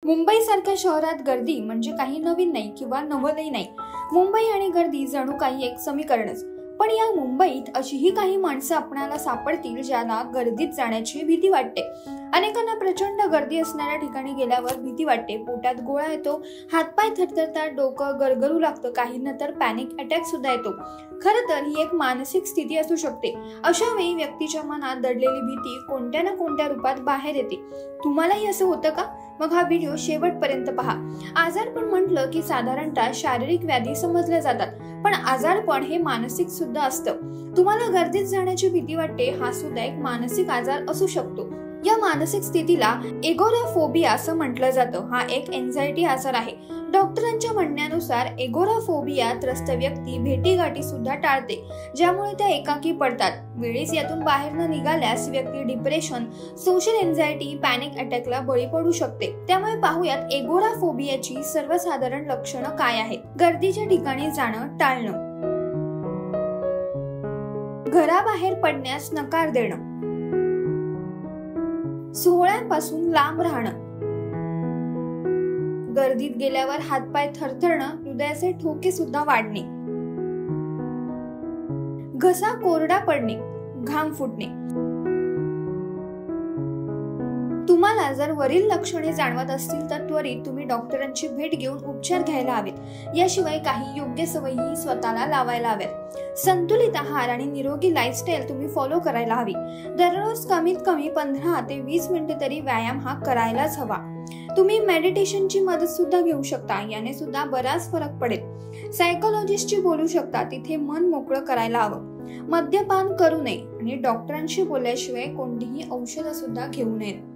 मुंबईसारख्या शहरात गर्दी म्हणजे काही नवीन नाही किंवा नवलही नाही। मुंबई आणि गर्दी जणू काही एक समीकरणच। पण या मुंबईत अशीही काही माणसं आपणाला सापडतील ज्यांना गर्दीत जाण्याची भीती वाटते। अनेकांना प्रचंड गर्दी असणाऱ्या ठिकाणी गेल्यावर भीती वाटते, पोटात गोळा येतो, हातपाय थरथरतात, डोकं गरगरू लागतं, काहींना तर पॅनिक अटॅक सुद्धा येतो। खरं तर ही एक मानसिक स्थिती असू शकते। अशा वेळी व्यक्तीच्या मनात दडलेली भीती कोणत्या ना कोणत्या रूपात बाहेर येते। तुम्हालाही असं होतं का? मग हा व्हिडिओ शेवटपर्यंत पहा। आजारपण म्हटलं की साधारणतः शारीरिक व्याधी समजल्या जातात, पण आजारपण हे मानसिक सुद्धा असतं। तुम्हाला गर्दीत जाण्याची भीती वाटते, हा सुद्धा एक मानसिक आजार असू शकतो। या मानसिक स्थितीला एगोराफोबिया असं म्हटलं जातं। हा एक एन्झायटी आजार आहे। डॉक्टरांच्या म्हणण्यानुसार एगोराफोबिया त्रस्त व्यक्ती भेटीगाठी सुद्धा टाळते, ज्यामुळे त्या एकाकी पडतात। वेळीच यातून बाहेर न निघाल्यास व्यक्ती डिप्रेशन, सोशल एन्झायटी, पॅनिक अटॅकला बळी पडू शकते। त्यामुळे पाहूयात एगोराफोबियाची सर्वसाधारण लक्षणं काय आहेत। गर्दीच्या ठिकाणी जाणं टाळणं, घराबाहेर पडण्यास नकार देणं, सोहळ्यांपासून लांब राहणं, गर्दीत गेल्यावर हातपाय थरथरणं, हृदयाचे ठोके सुद्धा वाढणे, घसा कोरडा पडणे, घाम फुटणे। तुम्हाला जर वरील लक्षणे जाणवत असतील तर त्वरित तुम्ही डॉक्टरांची भेट घेऊन उपचार घ्यायला हवेत। याशिवाय काही योग्य सवयी स्वतःला लावायला हव्यात। संतुलित आहार आणि निरोगी लाईफस्टाईल तुम्ही फॉलो करायला हवी। दररोज कमीत कमी 15 ते 20 मिनिटे तरी व्यायाम हा करायलाच हवा। तुम्ही मेडिटेशनची मदत सुद्धा घेऊ शकता, याने सुद्धा बराच फरक पडेल। सायकोलॉजिस्टशी बोलू शकता, तिथे मन मोकळं करायला हवं। मद्यपान करू नये आणि डॉक्टरांशी बोलल्याशिवाय कोणतीही औषधं सुद्धा घेऊ नयेत।